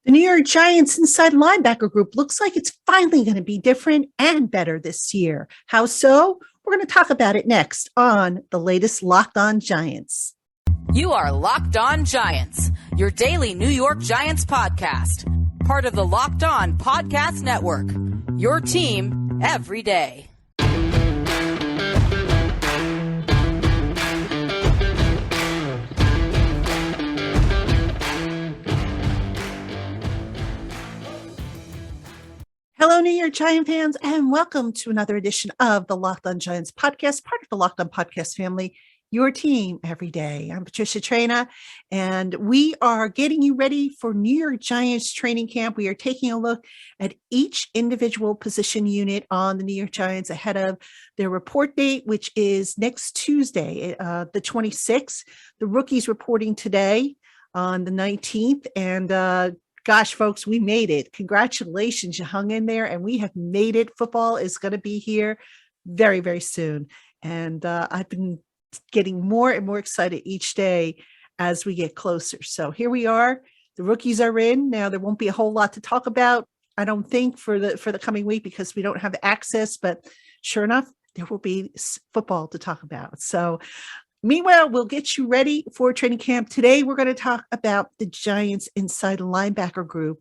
The New York Giants inside linebacker group looks like it's finally going to be different and better this year. How so? We're going to talk about it next on the latest LockedOn Giants. You are Locked On Giants, your daily New York Giants podcast, part of the Locked On Podcast Network, your team every day. Hello, New York Giant fans, and welcome to another edition of the Locked On Giants podcast, part of the Locked On Podcast family, your team every day. I'm Patricia Traina, and we are getting you ready for New York Giants training camp. We are taking a look at each individual position unit on the New York Giants ahead of their report date, which is next Tuesday, the 26th. The rookies reporting today on the 19th, and gosh, folks, we made it. Congratulations. You hung in there and we have made it. Football is going to be here very, very soon. And I've been getting more and more excited each day as we get closer. So here we are. The rookies are in. Now, there won't be a whole lot to talk about, I don't think, for the coming week because we don't have access. But sure enough, there will be football to talk about. So meanwhile, we'll get you ready for training camp. Today, we're going to talk about the Giants inside linebacker group.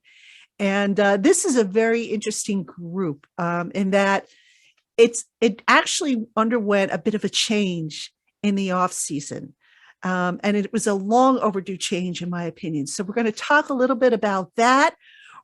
And this is a very interesting group in that it actually underwent a bit of a change in the offseason. And it was a long overdue change, in my opinion. So we're going to talk a little bit about that.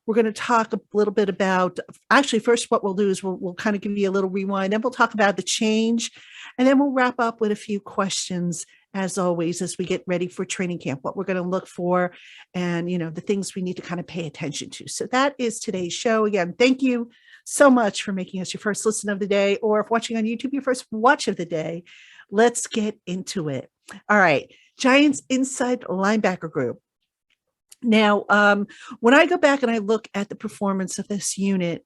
We're going to talk a little bit about, actually, first, what we'll do is we'll kind of give you a little rewind. Then we'll talk about the change. And then we'll wrap up with a few questions, as always, as we get ready for training camp, what we're going to look for and, the things we need to kind of pay attention to. So that is today's show. Again, thank you so much for making us your first listen of the day, or if watching on YouTube, your first watch of the day. Let's get into it. All right. Giants inside linebacker group. Now, when I go back and I look at the performance of this unit,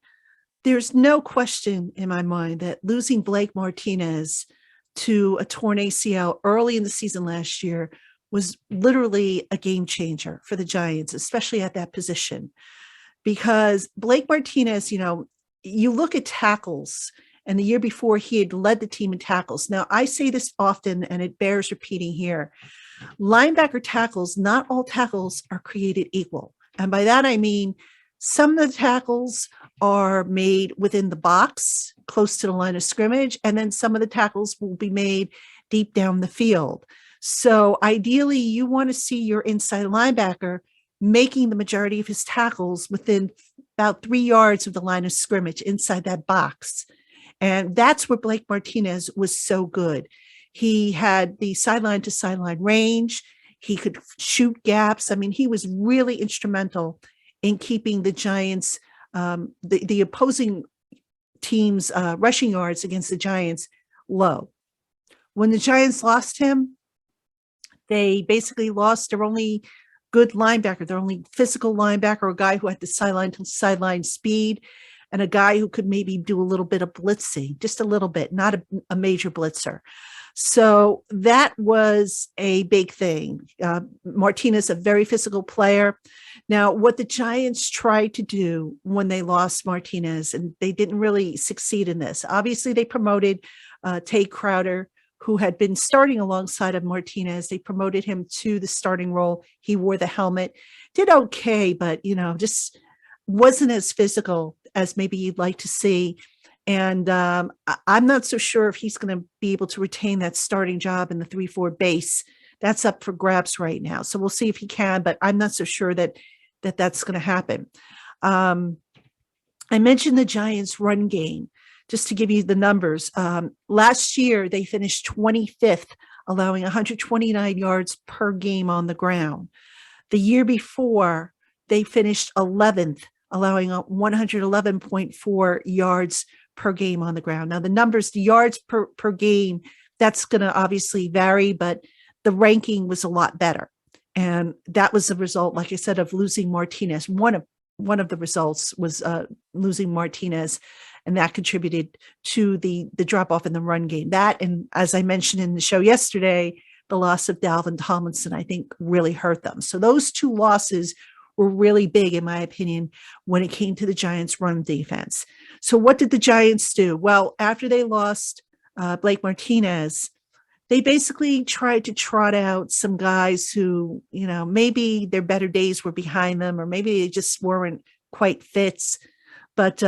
there's no question in my mind that losing Blake Martinez to a torn ACL early in the season last year was literally a game changer for the Giants, especially at that position. Because Blake Martinez, you look at tackles, and the year before he had led the team in tackles. Now, I say this often, and it bears repeating here. Linebacker tackles, not all tackles are created equal. And by that, I mean, some of the tackles are made within the box, close to the line of scrimmage, and then some of the tackles will be made deep down the field. So ideally, you want to see your inside linebacker making the majority of his tackles within about 3 yards of the line of scrimmage inside that box. And that's where Blake Martinez was so good. He had the sideline to sideline range. He could shoot gaps. I mean, he was really instrumental in keeping the Giants, the opposing team's rushing yards against the Giants low. When the Giants lost him, they basically lost their only good linebacker, their only physical linebacker, a guy who had the sideline to sideline speed, and a guy who could maybe do a little bit of blitzing, just a little bit, not a major blitzer. So that was a big thing. Martinez, a very physical player. Now, what the Giants tried to do when they lost Martinez, and they didn't really succeed in this. Obviously, they promoted Tay Crowder, who had been starting alongside of Martinez. They promoted him to the starting role. He wore the helmet, did okay, but, just wasn't as physical as maybe you'd like to see. And I'm not so sure if he's going to be able to retain that starting job in the 3-4 base. That's up for grabs right now. So we'll see if he can, but I'm not so sure that's going to happen. I mentioned the Giants' run game, just to give you the numbers. Last year, they finished 25th, allowing 129 yards per game on the ground. The year before, they finished 11th, allowing 111.4 yards per game on the ground. Now, the numbers, the yards per game, that's going to obviously vary, but the ranking was a lot better. And that was a result, like I said, of losing Martinez. One of the results was losing Martinez, and that contributed to the drop-off in the run game. That, and as I mentioned in the show yesterday, the loss of Dalvin Tomlinson, I think, really hurt them. So those two losses were really big, in my opinion, when it came to the Giants' run defense. So what did the Giants do? Well, after they lost Blake Martinez, they basically tried to trot out some guys who, maybe their better days were behind them, or maybe they just weren't quite fits. But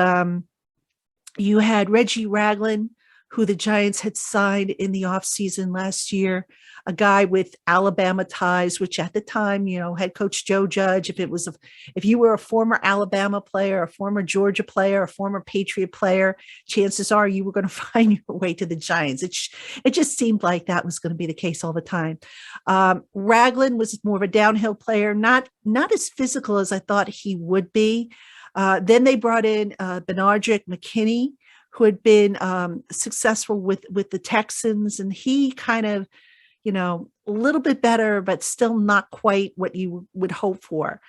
you had Reggie Ragland, who the Giants had signed in the offseason last year, a guy with Alabama ties, which at the time, head coach Joe Judge, if you were a former Alabama player, a former Georgia player, a former Patriot player, chances are you were going to find your way to the Giants. It just seemed like that was going to be the case all the time. Ragland was more of a downhill player, not as physical as I thought he would be. Then they brought in Benardrick McKinney, who had been successful with the Texans, and he kind of, a little bit better, but still not quite what you would hope for.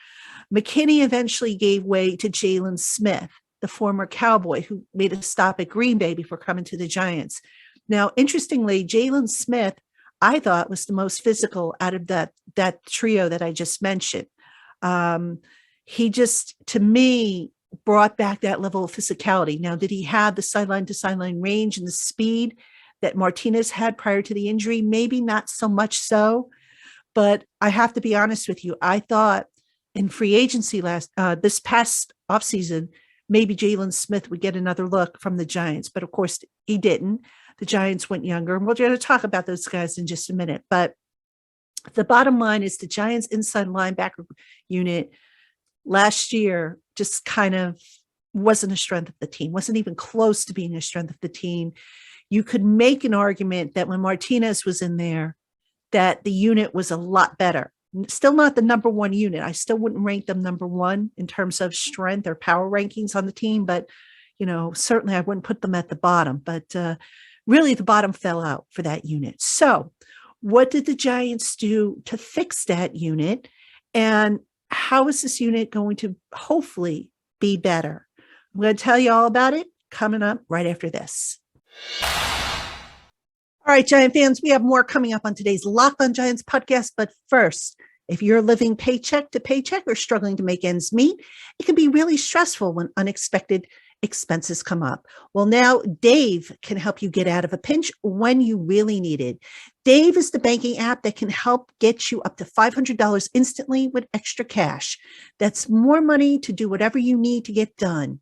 McKinney eventually gave way to Jalen Smith, the former Cowboy, who made a stop at Green Bay before coming to the Giants. Now, interestingly, Jalen Smith, I thought, was the most physical out of that trio that I just mentioned. He just, to me, brought back that level of physicality. Now, did he have the sideline to sideline range and the speed that Martinez had prior to the injury? Maybe not so much so, but I have to be honest with you. I thought in free agency this past offseason, maybe Jalen Smith would get another look from the Giants, but of course he didn't. The Giants went younger, and we're going to talk about those guys in just a minute. But the bottom line is the Giants inside linebacker unit last year just kind of wasn't a strength of the team, wasn't even close to being a strength of the team. You could make an argument that when Martinez was in there, that the unit was a lot better. Still not the number one unit. I still wouldn't rank them number one in terms of strength or power rankings on the team, but certainly I wouldn't put them at the bottom. But really, the bottom fell out for that unit. So what did the Giants do to fix that unit? And how is this unit going to hopefully be better? I'm going to tell you all about it coming up right after this. All right, Giant fans, we have more coming up on today's LockedOn Giants podcast. But first, if you're living paycheck to paycheck or struggling to make ends meet, it can be really stressful when unexpected expenses come up. Well, now Dave can help you get out of a pinch when you really need it. Dave is the banking app that can help get you up to $500 instantly with extra cash. That's more money to do whatever you need to get done.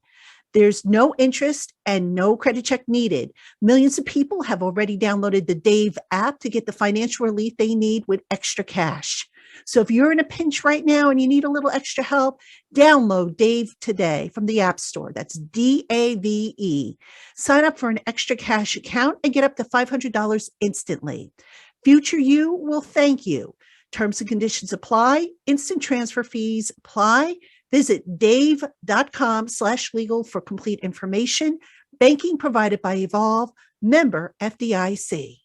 There's no interest and no credit check needed. Millions of people have already downloaded the Dave app to get the financial relief they need with extra cash. So if you're in a pinch right now and you need a little extra help, download Dave today from the App Store. That's DAVE. Sign up for an extra cash account and get up to $500 instantly. Future you will thank you. Terms and conditions apply. Instant transfer fees apply. Visit dave.com/legal for complete information. Banking provided by Evolve, member FDIC.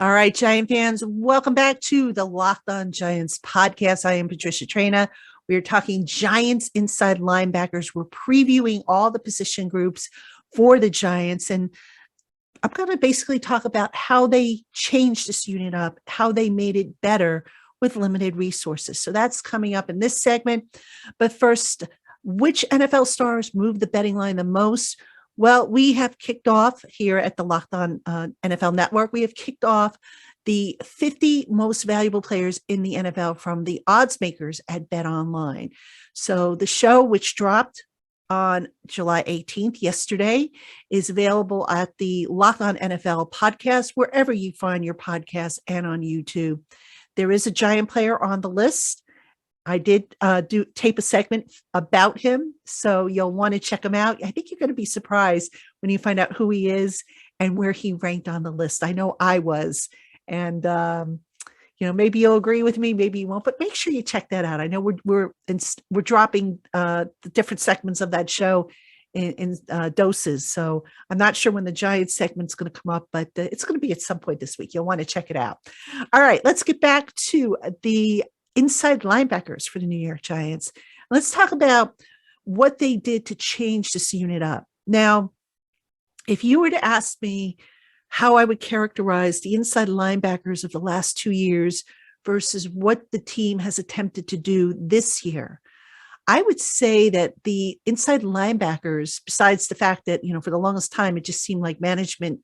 All right, Giant fans, welcome back to the LockedOn Giants podcast. I am Patricia Traina. We are talking Giants inside linebackers. We're previewing all the position groups for the Giants, and I'm going to basically talk about how they changed this unit up, how they made it better with limited resources. So that's coming up in this segment. But first, which NFL stars moved the betting line the most? Well, we have kicked off here at the LockedOn NFL Network. We have kicked off the 50 most valuable players in the NFL from the odds makers at BetOnline. So the show, which dropped on July 18th, yesterday, is available at the LockedOn NFL podcast, wherever you find your podcasts, and on YouTube. There is a Giant player on the list. I did tape a segment about him, so you'll want to check him out. I think you're going to be surprised when you find out who he is and where he ranked on the list. I know I was, and maybe you'll agree with me, maybe you won't, but make sure you check that out. I know we're dropping the different segments of that show in doses, so I'm not sure when the Giants segment's going to come up, but it's going to be at some point this week. You'll want to check it out. All right, let's get back to the inside linebackers for the New York Giants. Let's talk about what they did to change this unit up. Now, if you were to ask me how I would characterize the inside linebackers of the last 2 years versus what the team has attempted to do this year, I would say that the inside linebackers, besides the fact that, for the longest time, it just seemed like management,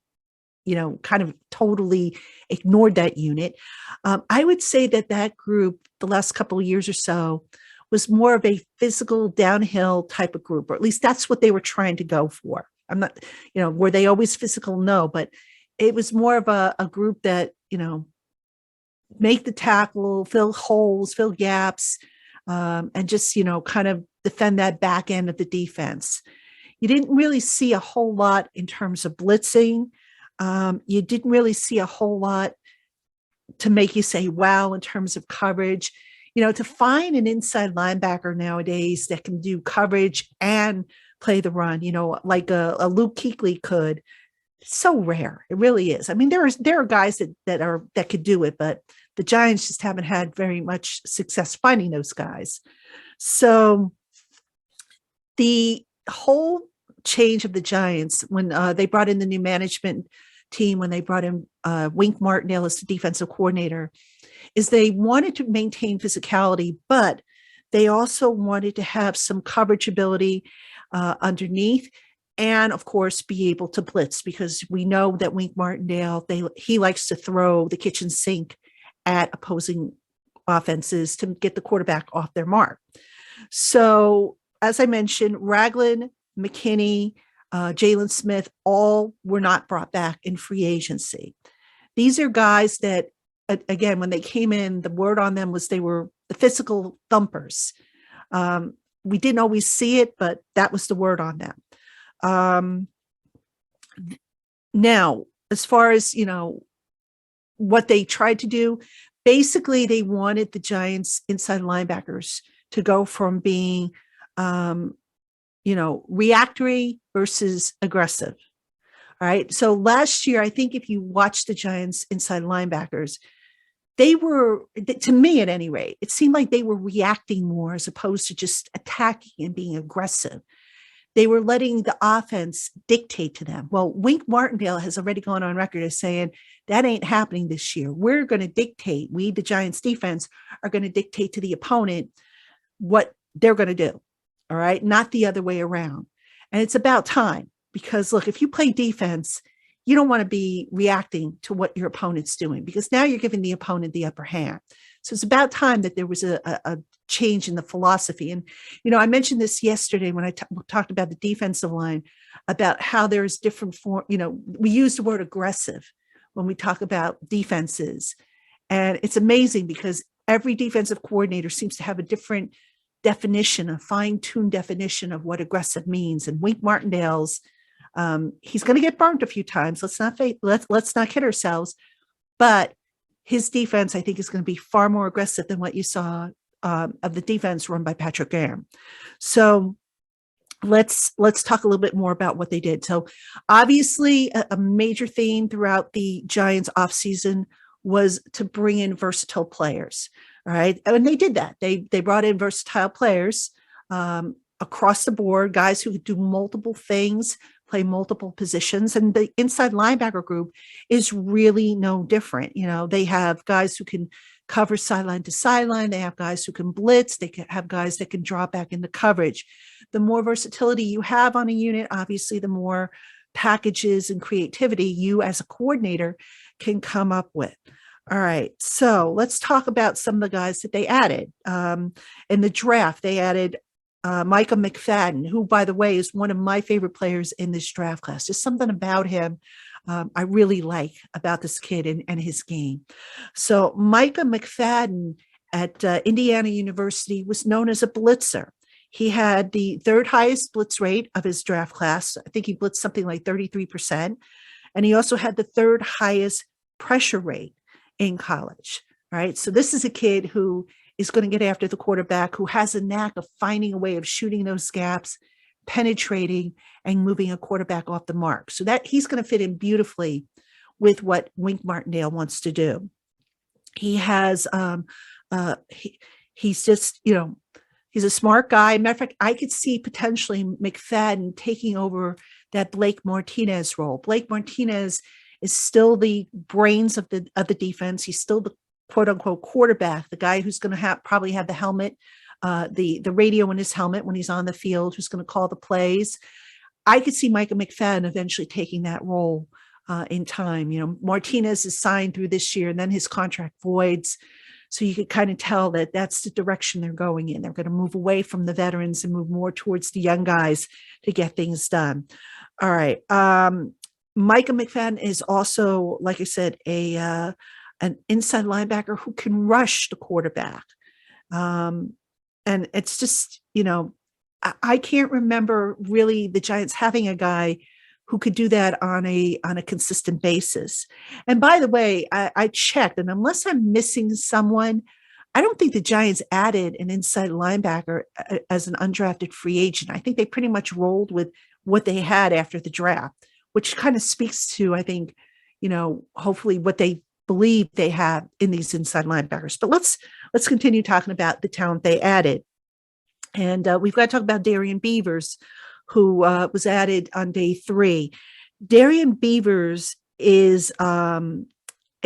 kind of totally ignored that unit. I would say that group, the last couple of years or so, was more of a physical downhill type of group, or at least that's what they were trying to go for. I'm not, were they always physical? No, but it was more of a group that, make the tackle, fill holes, fill gaps, and just, kind of defend that back end of the defense. You didn't really see a whole lot in terms of blitzing. You didn't really see a whole lot to make you say, wow, in terms of coverage. To find an inside linebacker nowadays that can do coverage and play the run, like a Luke Kuechly could, it's so rare. It really is. I mean, there are guys that could do it, but the Giants just haven't had very much success finding those guys. So the whole change of the Giants when they brought in the new management team, when they brought in Wink Martindale as the defensive coordinator, is they wanted to maintain physicality, but they also wanted to have some coverage ability underneath, and of course be able to blitz, because we know that Wink Martindale, he likes to throw the kitchen sink at opposing offenses to get the quarterback off their mark. So as I mentioned, Ragland, McKinney, Jalen Smith, all were not brought back in free agency. These are guys that, again, when they came in, the word on them was they were the physical thumpers. We didn't always see it, but that was the word on them. Now, as far as, what they tried to do, basically they wanted the Giants inside linebackers to go from being, reactory versus aggressive. All right. So last year, I think if you watch the Giants inside linebackers, they were, to me at any rate, it seemed like they were reacting more as opposed to just attacking and being aggressive. They were letting the offense dictate to them. Well, Wink Martindale has already gone on record as saying that ain't happening this year. We're going to dictate, we, the Giants defense, are going to dictate to the opponent what they're going to do. All right. Not the other way around. And it's about time, because look, if you play defense, you don't want to be reacting to what your opponent's doing, because now you're giving the opponent the upper hand. So it's about time that there was a change in the philosophy. And, I mentioned this yesterday when I talked about the defensive line, about how there's different form, we use the word aggressive when we talk about defenses. And it's amazing because every defensive coordinator seems to have a different definition, a fine-tuned definition of what aggressive means. And Wink Martindale's, he's going to get burnt a few times. Let's not kid ourselves. But his defense, I think, is going to be far more aggressive than what you saw of the defense run by Parhizkaran. So let's talk a little bit more about what they did. So obviously, a major theme throughout the Giants offseason was to bring in versatile players. All right, and they did that. They brought in versatile players across the board, guys who could do multiple things, play multiple positions. And the inside linebacker group is really no different. They have guys who can cover sideline to sideline. They have guys who can blitz. They can have guys that can drop back into coverage. The more versatility you have on a unit, obviously, the more packages and creativity you as a coordinator can come up with. All right, so let's talk about some of the guys that they added. In the draft, they added Micah Mcfadden, who, by the way, is one of my favorite players in this draft class. Just something about him I really like about this kid and his game. So Micah Mcfadden at Indiana University was known as a blitzer. He had the third highest blitz rate of his draft class. I think he blitzed something like 33%. And he also had the third highest pressure rate in college. All right. So this is a kid who is going to get after the quarterback, who has a knack of finding a way of shooting those gaps, penetrating, and moving a quarterback off the mark. So that he's going to fit in beautifully with what Wink Martindale wants to do. He has, he's just, he's a smart guy. Matter of fact, I could see potentially Mcfadden taking over that Blake Martinez role. Blake Martinez is still the brains of the defense. He's still the quote unquote quarterback, the guy who's going to probably have the helmet, the radio in his helmet when he's on the field, who's going to call the plays. I could see Micah Mcfadden eventually taking that role in time. Martinez is signed through this year, and then his contract voids. So you could kind of tell that that's the direction they're going in. They're going to move away from the veterans and move more towards the young guys to get things done. All right. Micah Mcfadden is also, like I said, an inside linebacker who can rush the quarterback. And it's just, I can't remember really the Giants having a guy who could do that on a consistent basis. And by the way, I checked, and unless I'm missing someone, I don't think the Giants added an inside linebacker as an undrafted free agent. I think they pretty much rolled with what they had after the draft, which kind of speaks to, I think, hopefully what they believe they have in these inside linebackers. But let's continue talking about the talent they added. And we've got to talk about Darian Beavers, who was added on day 3. Darian Beavers is a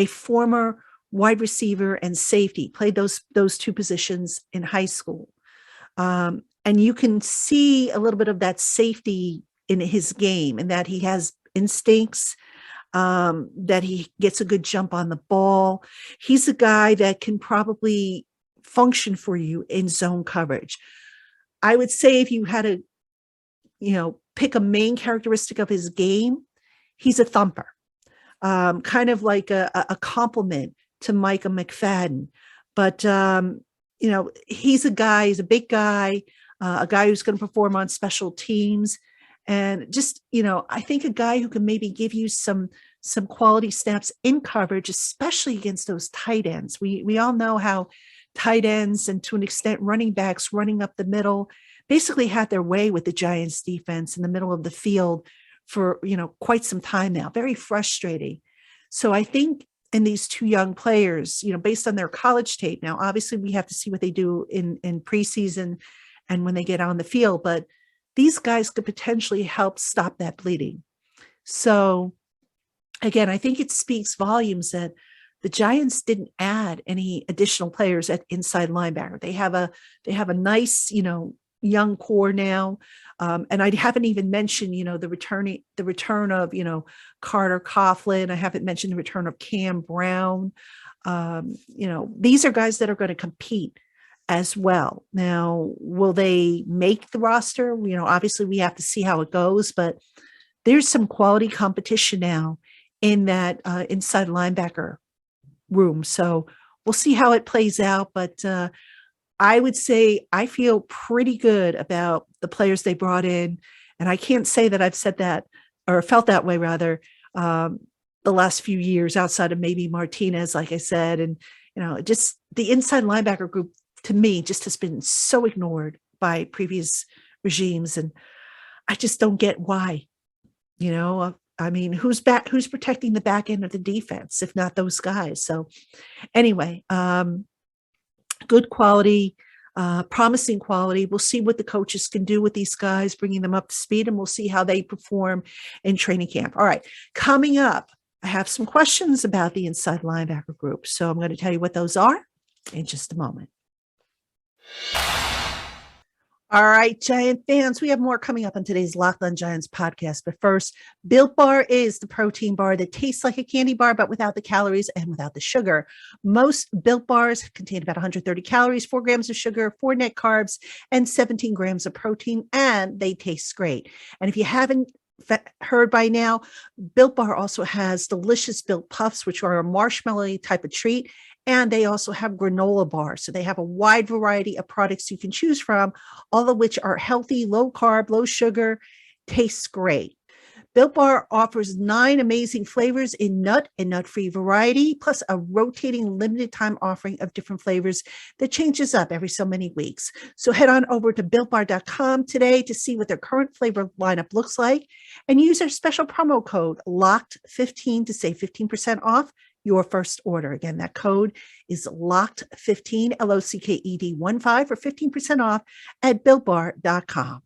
former wide receiver and safety, played those two positions in high school. And you can see a little bit of that safety in his game, and that he has instincts, that he gets a good jump on the ball. He's a guy that can probably function for you in zone coverage. I would say if you had to, pick a main characteristic of his game, he's a thumper, kind of like a compliment to Micah Mcfadden. But, he's a big guy, a guy who's going to perform on special teams. And just, I think a guy who can maybe give you some quality snaps in coverage, especially against those tight ends. We all know how tight ends and to an extent running backs running up the middle basically had their way with the Giants defense in the middle of the field for, quite some time now. Very frustrating. So I think in these two young players, based on their college tape, now, obviously we have to see what they do in preseason and when they get on the field, but these guys could potentially help stop that bleeding. So again, I think it speaks volumes that the Giants didn't add any additional players at inside linebacker. They have a nice, young core now. And I haven't even mentioned, the return of, Carter Coughlin. I haven't mentioned the return of Cam Brown. These are guys that are going to compete as well. Now, will they make the roster? Obviously we have to see how it goes, but there's some quality competition now in that inside linebacker room. So we'll see how it plays out. But I would say I feel pretty good about the players they brought in. And I can't say that I've said that or felt that way rather the last few years outside of maybe Martinez, like I said. And, just the inside linebacker group to me just has been so ignored by previous regimes. And I just don't get why, who's protecting the back end of the defense, if not those guys? So anyway, good quality, promising quality. We'll see what the coaches can do with these guys, bringing them up to speed, and we'll see how they perform in training camp. All right, coming up, I have some questions about the inside linebacker group. So I'm going to tell you what those are in just a moment. All right, Giant fans, we have more coming up on today's LockedOn Giants podcast. But first, Built Bar is the protein bar that tastes like a candy bar, but without the calories and without the sugar. Most Built Bars contain about 130 calories, 4 grams of sugar, 4 net carbs, and 17 grams of protein, and they taste great. And if you haven't heard by now, Built Bar also has delicious Built Puffs, which are a marshmallow type of treat. And they also have granola bars. So they have a wide variety of products you can choose from, all of which are healthy, low carb, low sugar, tastes great. Built Bar offers 9 amazing flavors in nut and nut-free variety, plus a rotating limited time offering of different flavors that changes up every so many weeks. So head on over to BuiltBar.com today to see what their current flavor lineup looks like and use our special promo code LOCKED15 to save 15% off your first order. Again, that code is LOCKED15, LOCKED15 for 15% off at BuiltBar.com.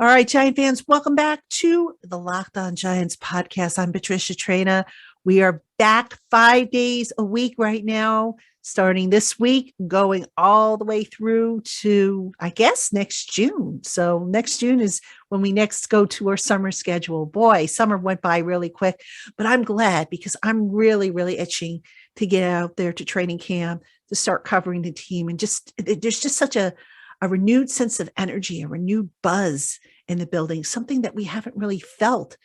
All right, Giant fans, welcome back to the LockedOn Giants podcast. I'm Patricia Traina. We are back 5 days a week right now, starting this week, going all the way through to, I guess, next June. So next June is when we next go to our summer schedule. Boy, summer went by really quick, but I'm glad because I'm really, really itching to get out there to training camp, to start covering the team. And there's just such a renewed sense of energy, a renewed buzz in the building, something that we haven't really felt.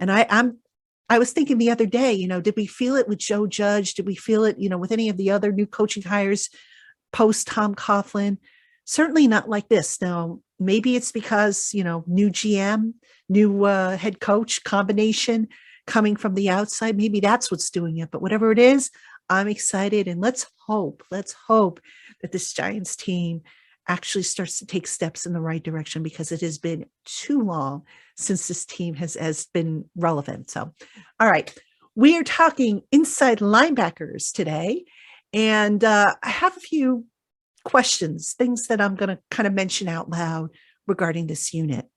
And I was thinking the other day, did we feel it with Joe Judge? Did we feel it, with any of the other new coaching hires post Tom Coughlin? Certainly not like this. Now, maybe it's because, new GM, new head coach combination coming from the outside. Maybe that's what's doing it. But whatever it is, I'm excited. And let's hope that this Giants team actually starts to take steps in the right direction, because it has been too long since this team has been relevant. So, all right, we are talking inside linebackers today. And I have a few questions, things that I'm going to kind of mention out loud regarding this unit.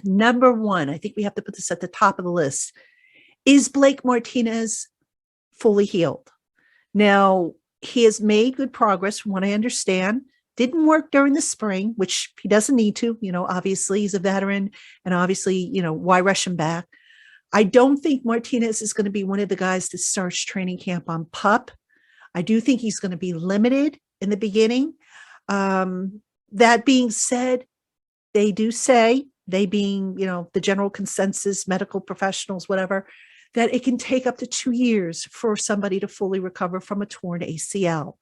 Number one, I think we have to put this at the top of the list. Is Blake Martinez fully healed? Now, he has made good progress from what I understand. Didn't work during the spring, which he doesn't need to. Obviously he's a veteran, and obviously, why rush him back? I don't think Martinez is going to be one of the guys that starts training camp on PUP. I do think he's going to be limited in the beginning. That being said, they do say, they being, the general consensus, medical professionals, whatever, that it can take up to 2 years for somebody to fully recover from a torn ACL.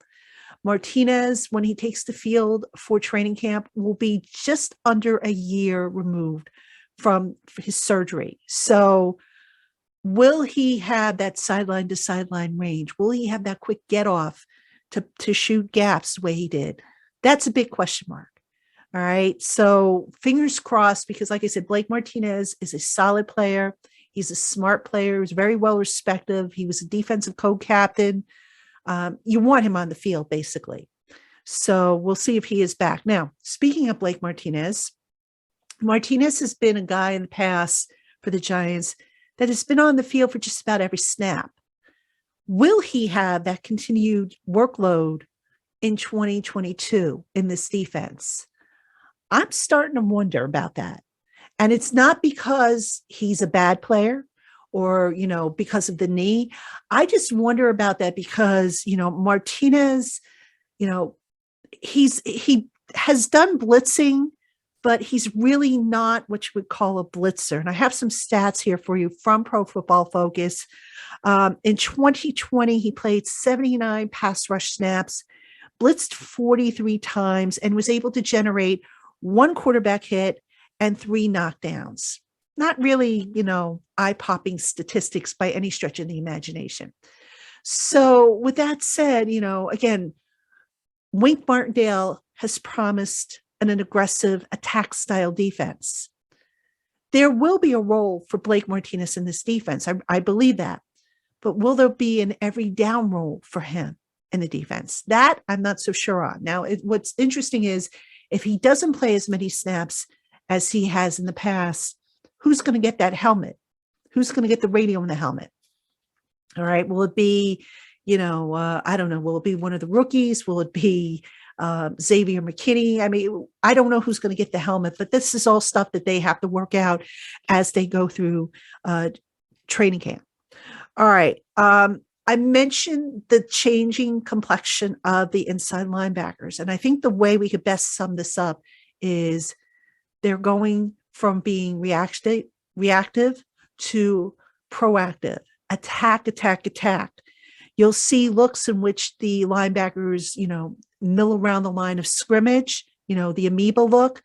Martinez, when he takes the field for training camp, will be just under a year removed from his surgery. So will he have that sideline to sideline range? Will he have that quick get off to shoot gaps the way he did? That's a big question mark. All right. So fingers crossed, because like I said, Blake Martinez is a solid player. He's a smart player. He's very well respected. He was a defensive co-captain. You want him on the field, basically. So we'll see if he is back. Now, speaking of Blake Martinez, Martinez has been a guy in the past for the Giants that has been on the field for just about every snap. Will he have that continued workload in 2022 in this defense? I'm starting to wonder about that. And it's not because he's a bad player or, because of the knee. I just wonder about that because, Martinez, he has done blitzing, but he's really not what you would call a blitzer. And I have some stats here for you from Pro Football Focus. In 2020, he played 79 pass rush snaps, blitzed 43 times, and was able to generate 1 quarterback hit and 3 knockdowns. Not really, eye-popping statistics by any stretch of the imagination. So with that said, again, Wink Martindale has promised an aggressive attack style defense. There will be a role for Blake Martinez in this defense. I believe that. But will there be an every down role for him in the defense? That I'm not so sure on. Now, what's interesting is if he doesn't play as many snaps as he has in the past, who's going to get that helmet? Who's going to get the radio in the helmet? All right. Will it be, I don't know. Will it be one of the rookies? Will it be Xavier McKinney? I mean, I don't know who's going to get the helmet, but this is all stuff that they have to work out as they go through training camp. All right. I mentioned the changing complexion of the inside linebackers. And I think the way we could best sum this up is they're going from being reactive to proactive, attack. You'll see looks in which the linebackers, mill around the line of scrimmage, the amoeba look.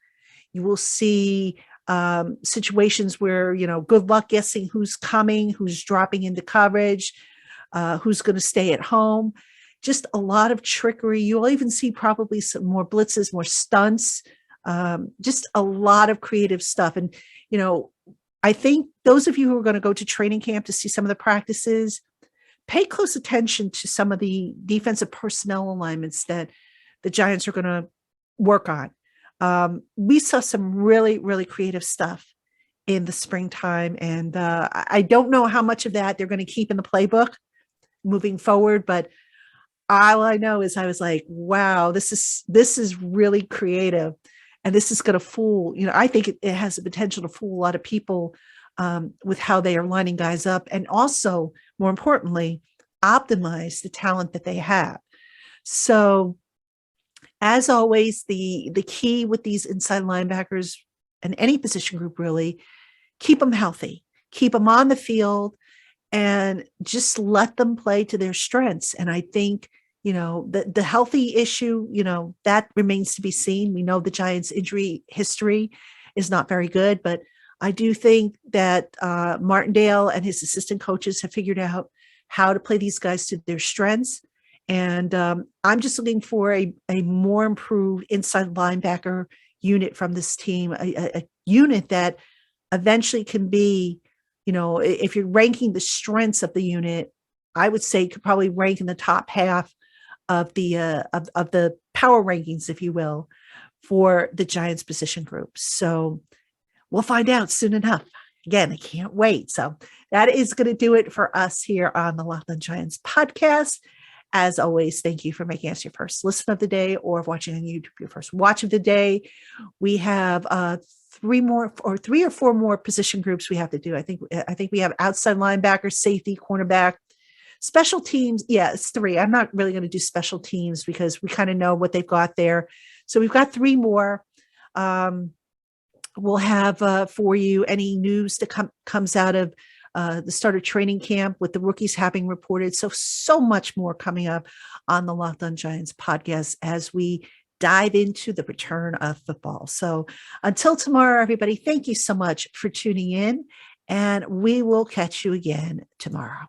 You will see situations where, good luck guessing who's coming, who's dropping into coverage, who's going to stay at home. Just a lot of trickery. You'll even see probably some more blitzes, more stunts, just a lot of creative stuff. And, I think those of you who are going to go to training camp to see some of the practices, pay close attention to some of the defensive personnel alignments that the Giants are going to work on. We saw some really, really creative stuff in the springtime. And I don't know how much of that they're going to keep in the playbook moving forward, but all I know is I was like, wow, this is really creative. And this is going to fool, I think it has the potential to fool a lot of people with how they are lining guys up. And also, more importantly, optimize the talent that they have. So as always, the key with these inside linebackers and any position group, really, keep them healthy, keep them on the field, and just let them play to their strengths. And I think, the healthy issue, that remains to be seen. We know the Giants' injury history is not very good, but I do think that Martindale and his assistant coaches have figured out how to play these guys to their strengths. And I'm just looking for a more improved inside linebacker unit from this team, a unit that eventually can be, if you're ranking the strengths of the unit, I would say could probably rank in the top half of the of the power rankings, if you will, for the Giants position group. So we'll find out soon enough. Again, I can't wait. So that is going to do it for us here on the LockedOn Giants podcast. As always, thank you for making us your first listen of the day, or watching on YouTube your first watch of the day. We have three or four more position groups we have to do. I think we have outside linebacker, safety, cornerback, special teams. Yeah, it's three. I'm not really going to do special teams because we kind of know what they've got there. So we've got three more. We'll have for you any news that comes out of the start of training camp with the rookies having reported. So much more coming up on the LockedOn Giants podcast as we dive into the return of football. So until tomorrow, everybody, thank you so much for tuning in, and we will catch you again tomorrow.